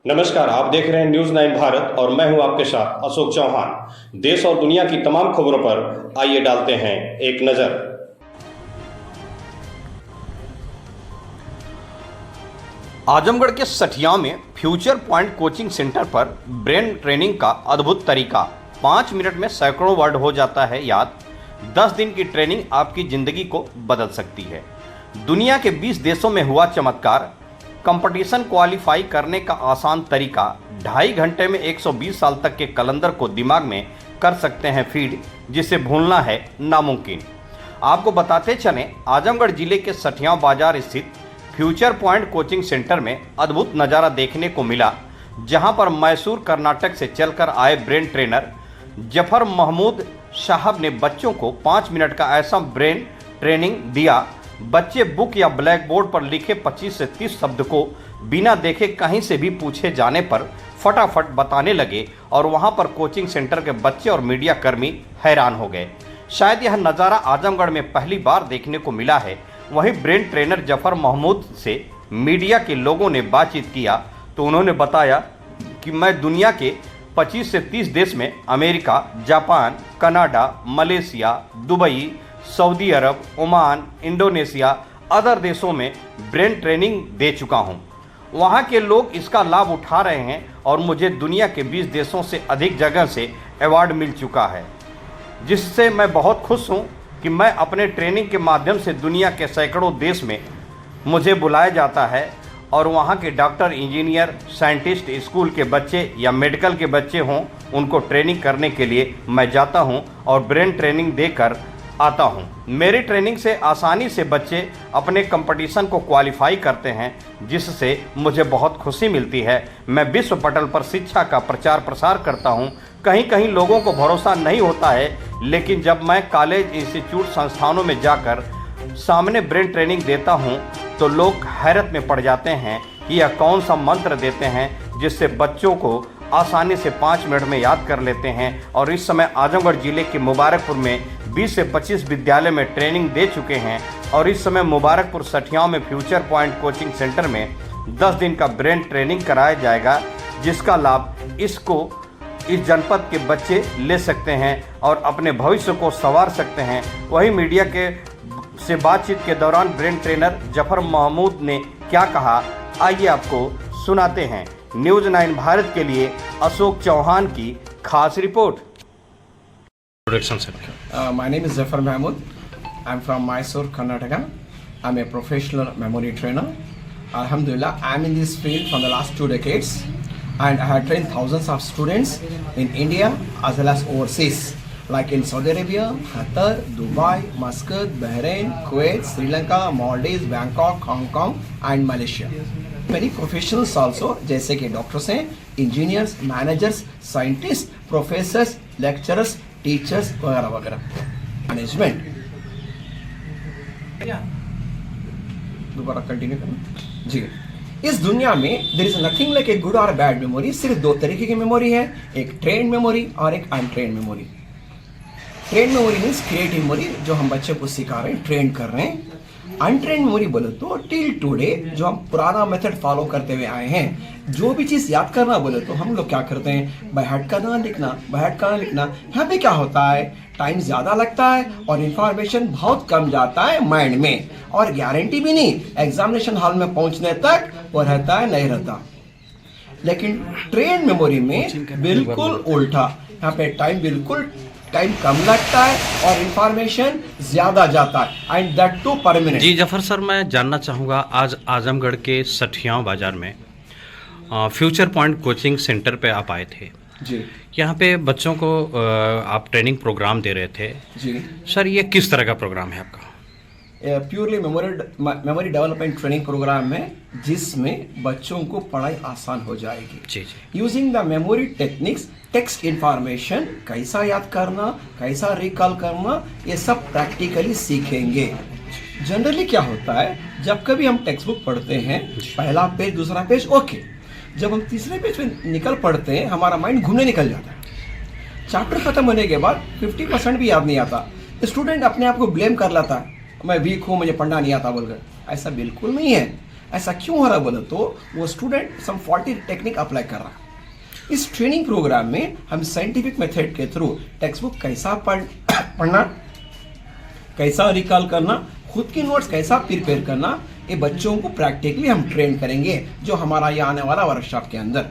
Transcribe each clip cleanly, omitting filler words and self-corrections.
नमस्कार, आप देख रहे हैं न्यूज़ 9 भारत और मैं हूं आपके साथ अशोक चौहान। देश और दुनिया की तमाम खबरों पर आइए डालते हैं एक नज़र। आजमगढ़ के सठिया में फ्यूचर पॉइंट कोचिंग सेंटर पर ब्रेन ट्रेनिंग का अद्भुत तरीका। 5 मिनट में सैकड़ों वर्ड हो जाता है याद। 10 दिन की ट्रेनिंग आपकी जिंदगी को बदल सकती है। दुनिया के 20 देशों में हुआ चमत्कार। कंपटीशन क्वालिफाई करने का आसान तरीका। 2.5 घंटे में 120 साल तक के कैलेंडर को दिमाग में कर सकते हैं फीड, जिसे भूलना है नामुमकिन। आपको बताते चलें, आजमगढ़ जिले के सठिया बाजार स्थित फ्यूचर पॉइंट कोचिंग सेंटर में अद्भुत नज़ारा देखने को मिला, जहां पर मैसूर कर्नाटक से चलकर आए ब्रेन ट्रेनर जफर महमूद साहब ने बच्चों को 5 मिनट का ऐसा ब्रेन ट्रेनिंग दिया। बच्चे बुक या ब्लैक बोर्ड पर लिखे 25 से 30 शब्द को बिना देखे कहीं से भी पूछे जाने पर फटाफट बताने लगे और वहां पर कोचिंग सेंटर के बच्चे और मीडिया कर्मी हैरान हो गए। शायद यह नज़ारा आजमगढ़ में पहली बार देखने को मिला है। वहीं ब्रेन ट्रेनर जफर महमूद से मीडिया के लोगों ने बातचीत किया तो उन्होंने बताया कि मैं दुनिया के 25 से 30 देश में America, Japan, Canada, Malaysia, Dubai, Saudi Arab, Oman, Indonesia, other देशों में ब्रेन ट्रेनिंग दे चुका हूं। वहां के लोग इसका लाभ उठा रहे हैं और मुझे दुनिया के 20 देशों से अधिक जगह से अवार्ड मिल चुका है, जिससे मैं बहुत खुश हूं कि मैं अपने ट्रेनिंग के माध्यम से दुनिया के सैकड़ों देश में मुझे बुलाया जाता है और वहां के डॉक्टर, इंजीनियर, साइंटिस्ट, स्कूल के बच्चे या मेडिकल के बच्चे हों, उनको ट्रेनिंग करने के लिए मैं जाता हूं और ब्रेन ट्रेनिंग देकर आता हूं। मेरी ट्रेनिंग से आसानी से बच्चे अपने कंपटीशन को क्वालिफाई करते हैं, जिससे मुझे बहुत खुशी मिलती है। मैं विश्व पटल पर शिक्षा का प्रचार प्रसार करता हूं। कहीं कहीं लोगों को भरोसा नहीं होता है, लेकिन जब मैं कॉलेज, इंस्टीट्यूट, संस्थानों में जाकर सामने ब्रेन ट्रेनिंग देता हूं तो लोग हैरत में पड़ जाते हैं कि यह कौन सा मंत्र देते हैं जिससे बच्चों को आसानी से 5 मिनट में याद कर लेते हैं। और इस समय आजमगढ़ जिले के मुबारकपुर में 20 से 25 विद्यालय में ट्रेनिंग दे चुके हैं और इस समय मुबारकपुर सठिया में फ्यूचर पॉइंट कोचिंग सेंटर में 10 दिन का ब्रेन ट्रेनिंग कराया जाएगा, जिसका लाभ इस जनपद के बच्चे ले सकते हैं और अपने भविष्य को संवार सकते हैं। वहीं मीडिया से बातचीत के दौरान ब्रेन ट्रेनर जफर महमूद ने क्या कहा, आइए आपको सुनाते हैं। न्यूज़ 9 भारत के लिए अशोक चौहान की खास report. My name is Zafar Mahmood. I'm from Mysore, Karnataka. I'm a professional memory trainer. Alhamdulillah, I'm in this field from the last 2 decades, and I have trained thousands of students in India as well as overseas, like in Saudi Arabia, Qatar, Dubai, Muscat, Bahrain, Kuwait, Sri Lanka, Maldives, Bangkok, Hong Kong, and Malaysia. Many professionals also, जैसे कि doctors हैं, engineers, managers, scientist, professors, lecturers, teachers वगैरह वगैरह, management. दोबारा continue करना जी। इस दुनिया में there is nothing like a good और बैड मेमोरी। सिर्फ 2 तरीके की मेमोरी है, एक ट्रेन मेमोरी और एक untrained memory. Train memory means creative memory, जो हम बच्चे को सिखा रहे हैं, ट्रेन कर रहे हैं। अनट्रेन मेमोरी बोले तो टिल टुडे जो हम पुराना मेथड फॉलो करते हुए आए हैं, जो भी चीज़ याद करना बोले तो हम लोग क्या करते हैं, बाय हार्ट करना लिखना, बाय हार्ट करना लिखना। यहाँ पे क्या होता है, टाइम ज़्यादा लगता है और इंफॉर्मेशन बहुत कम जाता है माइंड में, और गारंटी भी नहीं एग्जामिनेशन हॉल में पहुँचने तक वो रहता है नहीं रहता। लेकिन ट्रेन मेमोरी में बिल्कुल उल्टा, यहाँ पे टाइम कम लगता है और इंफॉर्मेशन ज्यादा जाता है, एंड दैट टू परमानेंट। जी जफर सर, मैं जानना चाहूँगा, आज आजमगढ़ के सठिया बाजार में फ्यूचर पॉइंट कोचिंग सेंटर पे आप आए थे जी। यहाँ पे बच्चों को आप ट्रेनिंग प्रोग्राम दे रहे थे जी सर, ये किस तरह का प्रोग्राम है आपका? Purely memory development training programme है, जिसमें बच्चों को पढ़ाई आसान हो जाएगी। जी जी। Using the memory techniques, text information कैसा याद करना, कैसा रिकॉल करना, ये सब प्रैक्टिकली सीखेंगे। जनरली क्या होता है, जब कभी हम टेक्स्ट बुक पढ़ते हैं, पहला पेज, दूसरा पेज ओके, जब हम तीसरे पेज पे निकल पढ़ते हैं, हमारा माइंड घूमने निकल जाता है। चैप्टर खत्म होने के बाद 50% भी याद नहीं आता। स्टूडेंट अपने आप को ब्लेम कर लेता है, मैं वीक हूँ, मुझे पढ़ना नहीं आता बोलकर। ऐसा बिल्कुल नहीं है। ऐसा क्यों हो रहा बोले तो वो स्टूडेंट सम फॉल्टी टेक्निक अप्लाई कर रहा है। इस ट्रेनिंग प्रोग्राम में हम साइंटिफिक मेथड के थ्रू टेक्स्ट बुक कैसा पढ़ना, कैसा रिकॉल करना, खुद की नोट्स कैसा प्रिपेयर करना, ये बच्चों को प्रैक्टिकली हम ट्रेन करेंगे जो हमारा ये आने वाला वर्कशॉप के अंदर।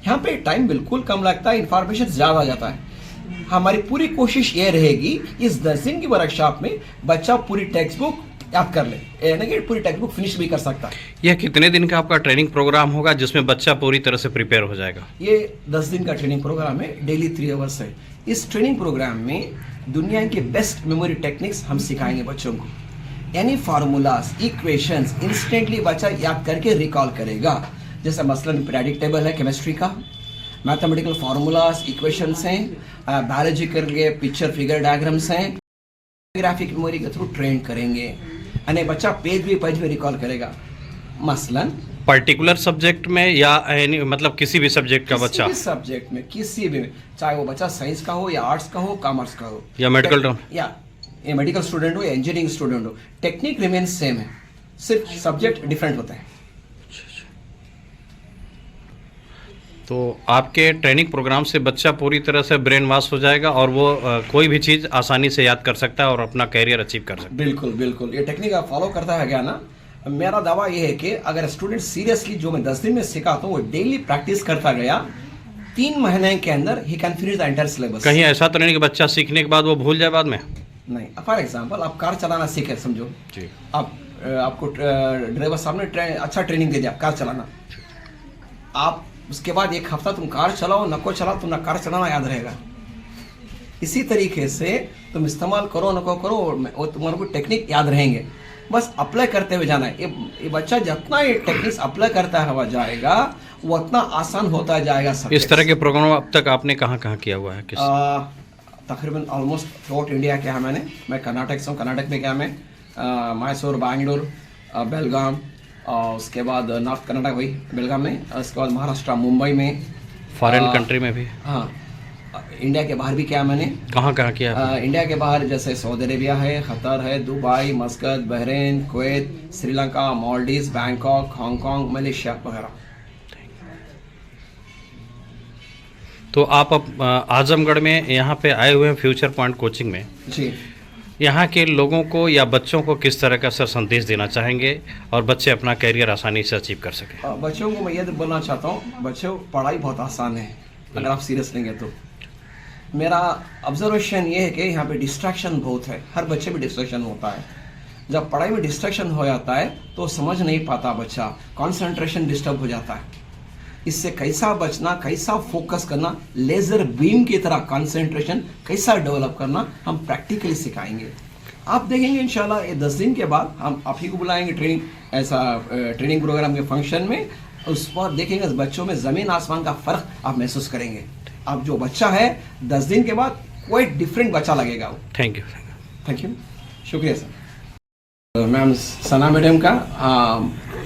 यहाँ पे टाइम बिल्कुल कम लगता है, इंफॉर्मेशन ज़्यादा आ जाता है। हमारी पूरी कोशिश ये रहेगी इस 10 दिन की वर्कशॉप में बच्चा पूरी टेक्स्ट बुक याद कर ले, यानी कि पूरी टेक्स्ट बुक फिनिश भी कर सकता है। यह कितने दिन का आपका ट्रेनिंग प्रोग्राम होगा जिसमें बच्चा पूरी तरह से प्रिपेयर हो जाएगा? ये 10 दिन का ट्रेनिंग प्रोग्राम है, डेली 3 आवर्स है। इस ट्रेनिंग प्रोग्राम में दुनिया के बेस्ट मेमोरी टेक्निक्स हम सिखाएंगे बच्चों को। यानी फार्मूलाज, इक्वेशंस इंस्टेंटली बच्चा याद करके रिकॉल करेगा। जैसे मसलन पीरियोडिक टेबल है केमिस्ट्री का, मैथमेटिकल फार्मूलाज, इक्वेशंस हैं, बायोलॉजिकल के पिक्चर फिगर डायग्राम्स हैं, ग्राफिक मेमोरी के थ्रू ट्रेन करेंगे। यानी बच्चा पेज भी रिकॉल करेगा। मसलन पर्टिकुलर सब्जेक्ट में या मतलब किसी भी सब्जेक्ट का बच्चा? किसी भी सब्जेक्ट में, किसी भी, चाहे वो बच्चा साइंस का हो या आर्ट्स का हो, कॉमर्स का हो, या मेडिकल या ये मेडिकल स्टूडेंट हो या इंजीनियरिंग स्टूडेंट हो, टेक्निक रिमेन्स सेम है, सिर्फ सब्जेक्ट डिफरेंट होता है। तो आपके ट्रेनिंग प्रोग्राम से बच्चा पूरी तरह से ब्रेन वॉश हो जाएगा और वो कोई भी चीज़ आसानी से याद कर सकता है और अपना कैरियर अचीव कर सकता है। बिल्कुल बिल्कुल, ये टेक्निक आप फॉलो करता है क्या ना, मेरा दावा ये है कि अगर स्टूडेंट सीरियसली जो मैं 10 दिन में सिखाता हूँ वो डेली प्रैक्टिस करता गया, 3 महीने के अंदर he can finish the entire syllabus. कहीं ऐसा तो नहीं कि बच्चा सीखने के बाद वो भूल जाए बाद में? नहीं। फॉर एग्जाम्पल आप कार चलाना सीखे, समझो जी, आपको ड्राइवर साहब ने अच्छा ट्रेनिंग दे दिया कार चलाना, आप उसके बाद 1 हफ्ता तुम कार चलाओ नको चलाओ, तुम ना कार चलाना याद रहेगा। इसी तरीके से तुम इस्तेमाल करो नको करो, वो तुम्हारे को टेक्निक याद रहेंगे, बस अप्लाई करते हुए जाना है। ये बच्चा जितना ये टेक्निक्स अप्लाई करता हुआ जाएगा वो उतना आसान होता जाएगा। इस तरह के प्रोग्राम अब तक आपने कहाँ कहाँ किया हुआ है? तकरीबन ऑलमोस्ट थ्रूआउट इंडिया किया है मैंने। मैं कर्नाटक से हूँ, कर्नाटक में किया मैं, मैसूर, बैंगलोर, बेलगाम, उसके बाद नॉर्थ कर्नाटक वही बेलगाम में, उसके बाद महाराष्ट्र, मुंबई में, फॉरेन कंट्री में भी। हाँ, इंडिया के बाहर भी किया मैंने। कहाँ कहाँ किया? इंडिया के बाहर जैसे सऊदी अरेबिया है, कतर है, Dubai, मस्कत, Bahrain, Kuwait, Sri Lanka, Maldives, Bangkok, Hong Kong, Malaysia वगैरह। तो आप अब आजमगढ़ में यहाँ पे आए हुए हैं फ्यूचर पॉइंट कोचिंग में जी। यहाँ के लोगों को या बच्चों को किस तरह का सर संदेश देना चाहेंगे और बच्चे अपना कैरियर आसानी से अचीव कर सकें? बच्चों को मैं ये बोलना चाहता हूँ, बच्चों पढ़ाई बहुत आसान है अगर आप सीरियस लेंगे तो। मेरा ऑब्जर्वेशन ये है कि यहाँ पे डिस्ट्रैक्शन बहुत है, हर बच्चे में डिस्ट्रैक्शन होता है। जब पढ़ाई में डिस्ट्रैक्शन हो जाता है तो समझ नहीं पाता बच्चा, कंसंट्रेशन डिस्टर्ब हो जाता है। इससे कैसा बचना, कैसा फोकस करना, लेजर बीम की तरह कंसंट्रेशन कैसा डेवलप करना हम प्रैक्टिकली सिखाएंगे। आप देखेंगे इंशाल्लाह ये 10 दिन के बाद हम आप ही को बुलाएंगे ट्रेनिंग, ऐसा ट्रेनिंग प्रोग्राम के फंक्शन में। उस पर देखेंगे बच्चों में ज़मीन आसमान का फ़र्क आप महसूस करेंगे। अब जो बच्चा है 10 दिन के बाद कोई डिफरेंट बच्चा लगेगा वो। थैंक यू, शुक्रिया सर। मैम सना मैडम का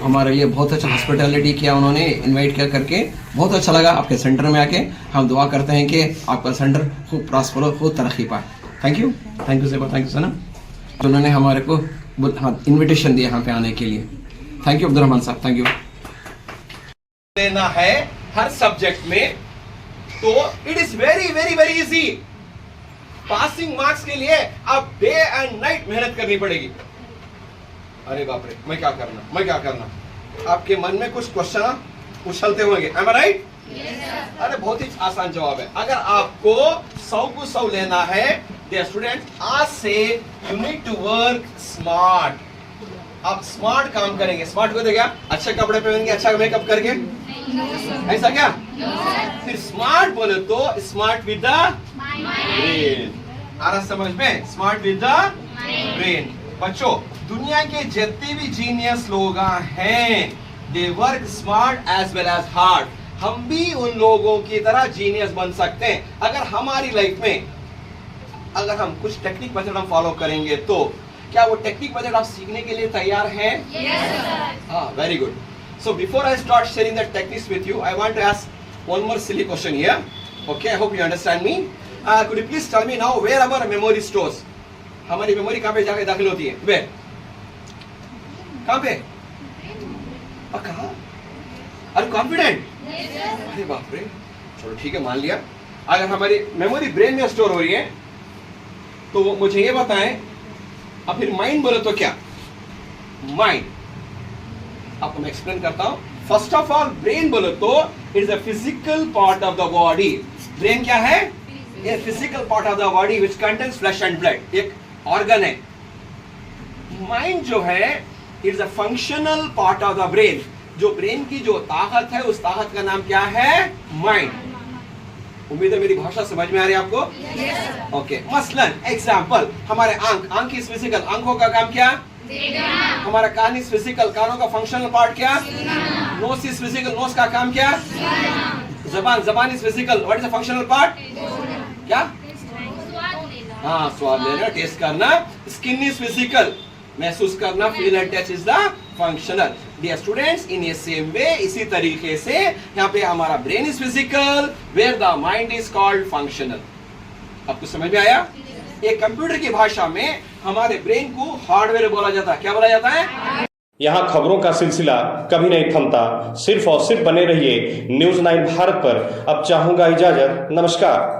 हमारे लिए बहुत अच्छा हॉस्पिटैलिटी किया उन्होंने, इनवाइट किया करके बहुत अच्छा लगा आपके सेंटर में आके। हम दुआ करते हैं कि आपका सेंटर खूब प्रॉस्पर हो, खूब तरक्की पाए। थैंक यू थैंक यू सना, उन्होंने हमारे को इनविटेशन दिया यहाँ पे आने के लिए। थैंक यू अब्दुल रहमान साहब, थैंक यू। देना है हर सब्जेक्ट में तो it is very very very easy. Passing marks के लिए अब डे एंड नाइट मेहनत करनी पड़ेगी। अरे बाप रे, मैं क्या करना, आपके मन में कुछ क्वेश्चन उछलते होंगे, एम आई राइट? अरे बहुत ही आसान जवाब है। अगर आपको 100 को 100 लेना है डियर स्टूडेंट, आज से you need to work smart. आप स्मार्ट काम करेंगे। स्मार्ट को देखा, अच्छे कपड़े पहनेंगे, अच्छा मेकअप करके, ऐसा क्या? फिर स्मार्ट बोले तो स्मार्ट विद द ब्रेन। आ रहा समझ में? Smart with the brain. बच्चों, दुनिया के जितने भी जीनियस लोग हैं they work smart as well as hard. हम भी उन लोगों की तरह जीनियस बन सकते हैं अगर हमारी लाइफ में अगर हम कुछ टेक्निक मेथड हम फॉलो करेंगे तो। क्या वो टेक्निक मेथड आप सीखने के लिए तैयार हैं? हाँ, very good. So before I start sharing the techniques with you, I want to ask one more silly question here. Okay, I hope you understand me. Could you please tell me now where our memory stores? हमारी memory कहाँ पे जाके दाखिल होती है? Where? कहाँ पे? कहा? Are you confident? अरे बाप रे, चलो ठीक है, मान लिया। अगर हमारी मेमोरी ब्रेन में स्टोर हो रही है तो मुझे ये बताएं, अब फिर माइंड बोले तो क्या? माइंड आपको मैं एक्सप्लेन करता हूं। फर्स्ट ऑफ ऑल ब्रेन बोले तो it is a physical part of the body. Brain क्या है? ये physical part of the body which contains flash and blood, एक ऑर्गन है। माइंड जो है it is a functional part of the brain. जो ब्रेन की जो ताकत है उस ताकत का नाम क्या है? माइंड। उम्मीद है मेरी भाषा समझ में आ रही है आपको? ओके, मसलन एग्जांपल, हमारे आंख इज फिजिकल, आंखों का काम क्या? हमारा कान इज फिजिकल, कानों का फंक्शनल पार्ट क्या? नोज इज फिजिकल, नोज का काम क्या? जबान is physical, what is the functional part? क्या? हाँ, स्वाद लेना, टेस्ट करना। स्किन इज फिजिकल, महसूस करना, feel and touch is the functional. Dear students, in a same way, इसी तरीके से यहाँ पे हमारा brain is physical where the mind is called functional. आपको समझ में आया? एक कंप्यूटर की भाषा में हमारे ब्रेन को हार्डवेयर बोला जाता है। क्या बोला जाता है? यहाँ खबरों का सिलसिला कभी नहीं थमता। सिर्फ और सिर्फ बने रहिए न्यूज़ 9 भारत पर। अब चाहूंगा इजाजत, नमस्कार।